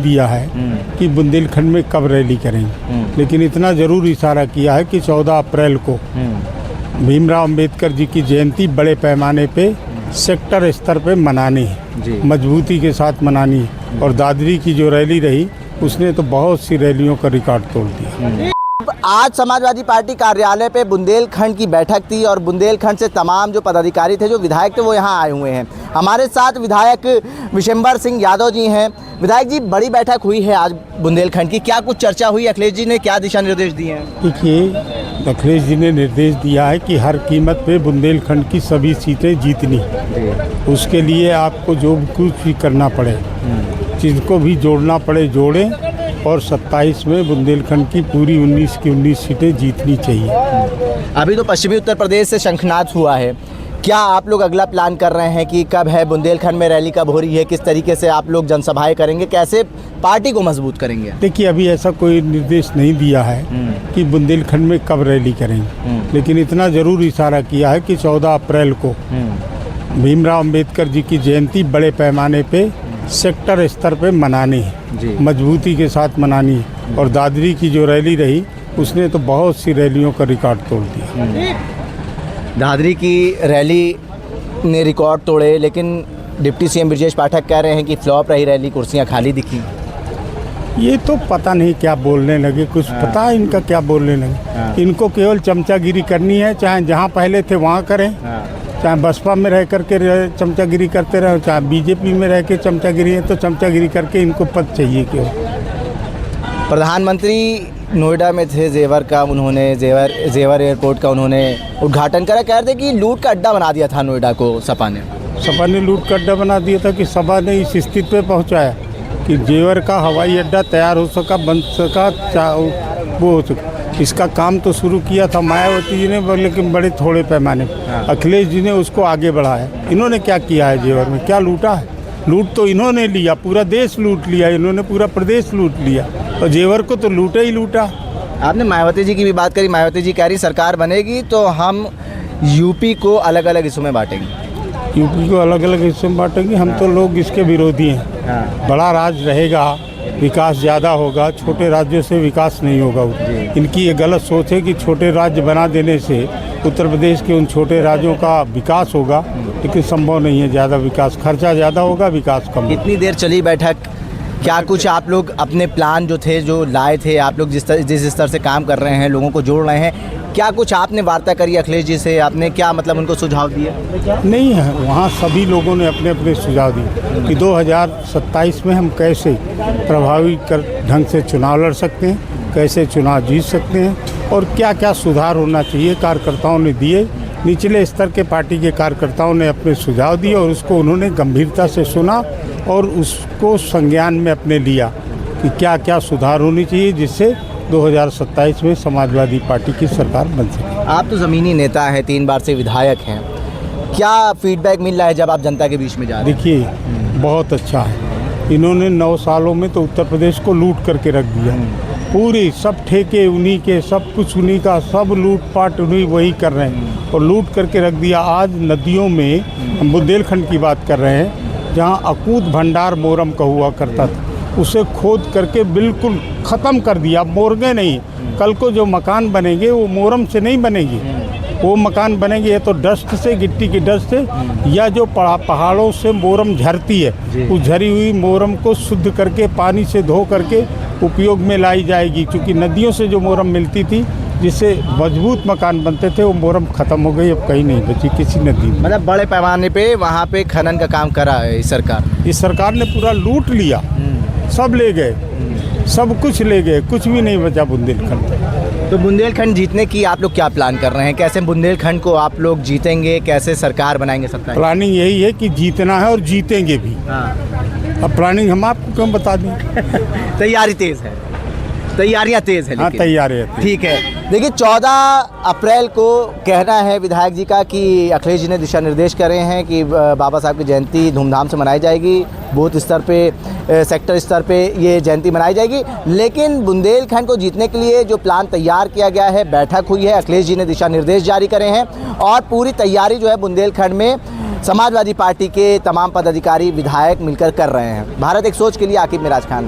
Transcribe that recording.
दिया है कि बुंदेलखंड में कब रैली करेंगे, लेकिन इतना ज़रूर इशारा किया है कि 14 अप्रैल को भीमराव अंबेडकर जी की जयंती बड़े पैमाने पे सेक्टर स्तर पे मनानी है, मजबूती के साथ मनानी है। और दादरी की जो रैली रही उसने तो बहुत सी रैलियों का रिकॉर्ड तोड़ दिया। आज समाजवादी पार्टी कार्यालय पे बुंदेलखंड की बैठक थी और बुंदेलखंड से तमाम जो पदाधिकारी थे, जो विधायक थे, वो यहाँ आए हुए हैं। हमारे साथ विधायक विशंबर सिंह यादव जी हैं। विधायक जी, बड़ी बैठक हुई है आज बुंदेलखंड की, क्या कुछ चर्चा हुई? अखिलेश जी ने क्या दिशा निर्देश दिए हैं? देखिए, अखिलेश जी ने निर्देश दिया है कि हर कीमत पे बुंदेलखंड की सभी सीटें जीतनी, उसके लिए आपको जो कुछ भी करना पड़े, जिसको भी जोड़ना पड़े जोड़ें, और 27 में बुंदेलखंड की पूरी 19 की 19 सीटें जीतनी चाहिए। अभी तो पश्चिमी उत्तर प्रदेश से शंखनाद हुआ है, क्या आप लोग अगला प्लान कर रहे हैं कि कब है बुंदेलखंड में रैली कब हो रही है, किस तरीके से आप लोग जनसभाएं करेंगे, कैसे पार्टी को मजबूत करेंगे? देखिए, अभी ऐसा कोई निर्देश नहीं दिया है कि बुंदेलखंड में कब रैली करेंगे, लेकिन इतना ज़रूर इशारा किया है कि 14 अप्रैल को भीमराव अंबेडकर जी की जयंती बड़े पैमाने पे सेक्टर स्तर पे मनानी है, मजबूती के साथ मनानी है। और दादरी की जो रैली रही उसने तो बहुत सी रैलियों का रिकॉर्ड तोड़ दिया। दादरी की रैली ने रिकॉर्ड तोड़े, लेकिन डिप्टी सीएम ब्रजेश पाठक कह रहे हैं कि फ्लॉप रही रैली, कुर्सियां खाली दिखी। ये तो पता नहीं क्या बोलने लगे, कुछ पता है इनका क्या बोलने लगे। इनको केवल चमचागिरी करनी है, चाहे जहाँ पहले थे वहाँ करें, चाहे बसपा में रह करके चमचागिरी करते रहे, चाहे बीजेपी में रह के चमचागिरी है, तो चमचागिरी करके इनको पद चाहिए क्यों? प्रधानमंत्री नोएडा में थे, जेवर का उन्होंने जेवर एयरपोर्ट का उन्होंने उद्घाटन करा। कह रहे थे कि लूट का अड्डा बना दिया था नोएडा को सपा ने लूट का अड्डा बना दिया था कि सपा ने इस स्थिति पे पहुंचाया कि जेवर का हवाई अड्डा तैयार हो सका, बन सका, वो हो सका। इसका काम तो शुरू किया था मायावती जी ने, लेकिन बड़े थोड़े पैमाने पर। अखिलेश जी ने उसको आगे बढ़ाया। इन्होंने क्या किया है जेवर में? क्या लूटा है? लूट तो इन्होंने लिया, पूरा देश लूट लिया, इन्होंने पूरा प्रदेश लूट लिया, और जेवर को तो लूटा ही लूटा। आपने मायावती जी की भी बात करी। मायावती जी कह रही सरकार बनेगी तो हम यूपी को अलग अलग हिस्सों में बांटेंगे। यूपी को अलग अलग हिस्सों में बांटेंगे? हम तो लोग इसके विरोधी हैं। बड़ा राज्य रहेगा, विकास ज़्यादा होगा, छोटे राज्यों से विकास नहीं होगा। इनकी ये गलत सोच है कि छोटे राज्य बना देने से उत्तर प्रदेश के उन छोटे राज्यों का विकास होगा, लेकिन संभव नहीं है। ज़्यादा विकास, खर्चा ज़्यादा होगा, विकास कम। इतनी देर चली बैठक, क्या कुछ आप लोग अपने प्लान जो थे, जो लाए थे, आप लोग जिस स्तर से काम कर रहे हैं, लोगों को जोड़ रहे हैं, क्या कुछ आपने वार्ता करी अखिलेश जी से? आपने क्या मतलब उनको सुझाव दिए? नहीं है, वहाँ सभी लोगों ने अपने अपने सुझाव दिए कि 2027 में हम कैसे प्रभावी ढंग से चुनाव लड़ सकते हैं, कैसे चुनाव जीत सकते हैं, और क्या क्या सुधार होना चाहिए। कार्यकर्ताओं ने दिए, निचले स्तर के पार्टी के कार्यकर्ताओं ने अपने सुझाव दिए, और उसको उन्होंने गंभीरता से सुना और उसको संज्ञान में अपने लिया कि क्या क्या सुधार होनी चाहिए, जिससे 2027 में समाजवादी पार्टी की सरकार बन सके। आप तो ज़मीनी नेता हैं, 3 बार से विधायक हैं, क्या फीडबैक मिल रहा है जब आप जनता के बीच में जा रहे हैं? देखिए, बहुत अच्छा है। इन्होंने 9 सालों में तो उत्तर प्रदेश को लूट करके रख दिया। पूरी सब ठेके उन्हीं के, सब कुछ उन्हीं का, सब लूटपाट उन्हीं वही कर रहे हैं और लूट करके रख दिया। आज नदियों में, हम बुंदेलखंड की बात कर रहे हैं, जहाँ अकूत भंडार मोरम का हुआ करता था, उसे खोद करके बिल्कुल ख़त्म कर दिया। मोरगे नहीं, कल को जो मकान बनेंगे वो मोरम से नहीं बनेगी, वो मकान बनेंगे या तो डस्ट से, गिट्टी की डस्ट से, या जो पहाड़ों से मोरम झरती है, उस झरी हुई मोरम को शुद्ध करके पानी से धो करके उपयोग में लाई जाएगी। क्योंकि नदियों से जो मोरम मिलती थी, जिससे मजबूत मकान बनते थे, वो मोरम ख़त्म हो गई, अब कहीं नहीं बची किसी नदी में। मतलब बड़े पैमाने पे वहाँ पे खनन का काम करा है इस सरकार। इस सरकार ने पूरा लूट लिया, सब ले गए, सब कुछ ले गए, कुछ भी नहीं बचा बुंदेलखंड। तो बुंदेलखंड जीतने की आप लोग क्या प्लान कर रहे हैं? कैसे बुंदेलखंड को आप लोग जीतेंगे, कैसे सरकार बनाएंगे? सब प्लानिंग यही है कि जीतना है और जीतेंगे भी। अब प्लानिंग हम आपको क्यों बता दें? तैयारी तेज है, तैयारियां तेज है। हाँ, तैयारी ठीक है। देखिए, 14 अप्रैल को कहना है विधायक जी का कि अखिलेश जी ने दिशा निर्देश करे हैं कि बाबा साहब की जयंती धूमधाम से मनाई जाएगी, बूथ स्तर पे, सेक्टर स्तर पे ये जयंती मनाई जाएगी। लेकिन बुंदेलखंड को जीतने के लिए जो प्लान तैयार किया गया है, बैठक हुई है, अखिलेश जी ने दिशा निर्देश जारी करे हैं, और पूरी तैयारी जो है बुंदेलखंड में समाजवादी पार्टी के तमाम पदाधिकारी, विधायक मिलकर कर रहे हैं। भारत एक सोच के लिए आकिब मिराज खान।